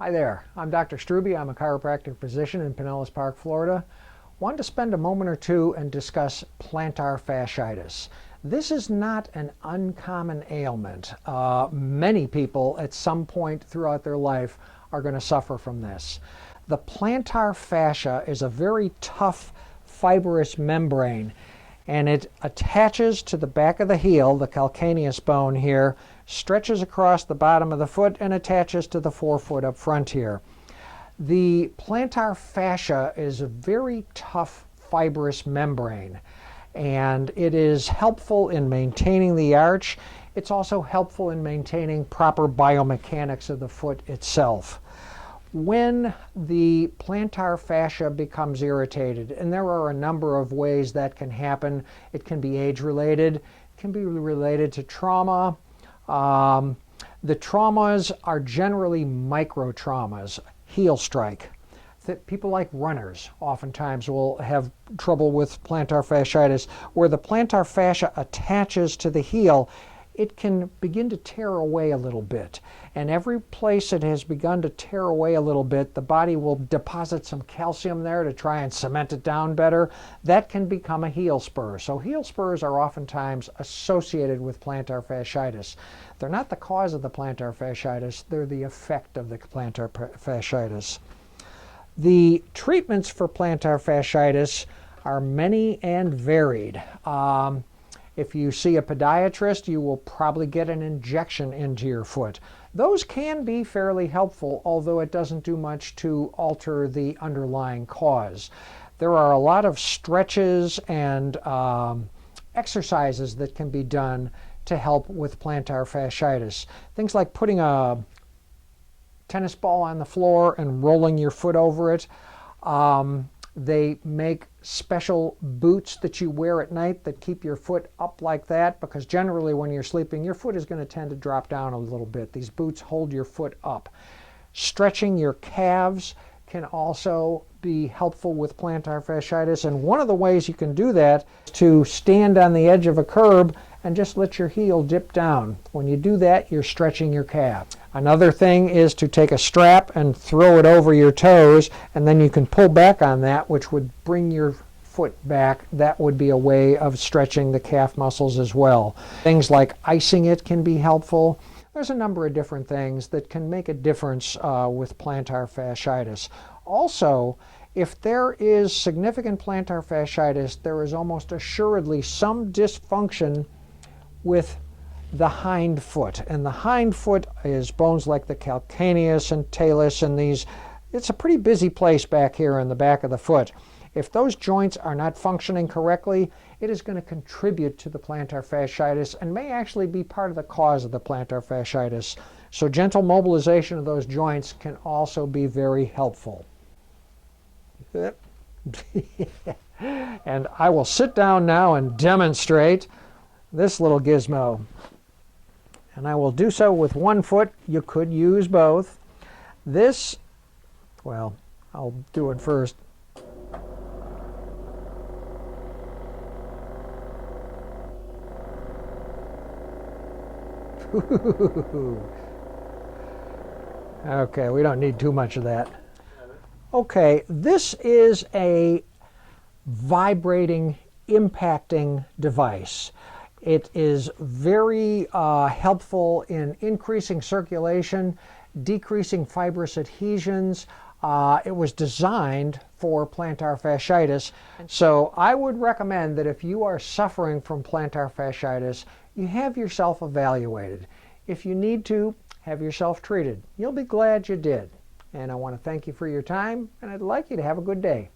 Hi there, I'm Dr. Strube. I'm a chiropractic physician in Pinellas Park, Florida. Wanted to spend a moment or two and discuss plantar fasciitis. This is not an uncommon ailment. Many people at some point throughout their life are going to suffer from this. The plantar fascia is a very tough fibrous membrane, and it attaches to the back of the heel, the calcaneus bone here, stretches across the bottom of the foot and attaches to the forefoot up front here. The plantar fascia is a very tough fibrous membrane, and it is helpful in maintaining the arch. It's also helpful in maintaining proper biomechanics of the foot itself. When the plantar fascia becomes irritated, and there are a number of ways that can happen, it can be age-related, it can be related to trauma. The traumas are generally micro-traumas, heel strike. People like runners oftentimes will have trouble with plantar fasciitis. Where the plantar fascia attaches to the heel, it can begin to tear away a little bit. And every place it has begun to tear away a little bit, the body will deposit some calcium there to try and cement it down better. That can become a heel spur. So heel spurs are oftentimes associated with plantar fasciitis. They're not the cause of the plantar fasciitis, they're the effect of the plantar fasciitis. The treatments for plantar fasciitis are many and varied. If you see a podiatrist, you will probably get an injection into your foot. Those can be fairly helpful, although it doesn't do much to alter the underlying cause. There are a lot of stretches and exercises that can be done to help with plantar fasciitis. Things like putting a tennis ball on the floor and rolling your foot over it. They make special boots that you wear at night that keep your foot up like that, because generally when you're sleeping, your foot is going to tend to drop down a little bit. These boots hold your foot up. Stretching your calves can also be helpful with plantar fasciitis, and one of the ways you can do that is to stand on the edge of a curb and just let your heel dip down. When you do that, you're stretching your calf. Another thing is to take a strap and throw it over your toes, and then you can pull back on that, which would bring your foot back. That would be a way of stretching the calf muscles as well. Things like icing it can be helpful. There's a number of different things that can make a difference with plantar fasciitis. Also, if there is significant plantar fasciitis, there is almost assuredly some dysfunction with the hind foot. And the hind foot is bones like the calcaneus and talus and these. It's a pretty busy place back here in the back of the foot. If those joints are not functioning correctly, it is going to contribute to the plantar fasciitis and may actually be part of the cause of the plantar fasciitis. So gentle mobilization of those joints can also be very helpful. And I will sit down now and demonstrate this little gizmo. And I will do so with one foot. You could use both. This, well, I'll do it first. Okay, we don't need too much of that. Okay, this is a vibrating, impacting device. It is very helpful in increasing circulation, decreasing fibrous adhesions. It was designed for plantar fasciitis. So I would recommend that if you are suffering from plantar fasciitis, you have yourself evaluated. If you need to, have yourself treated. You'll be glad you did. And I want to thank you for your time, and I'd like you to have a good day.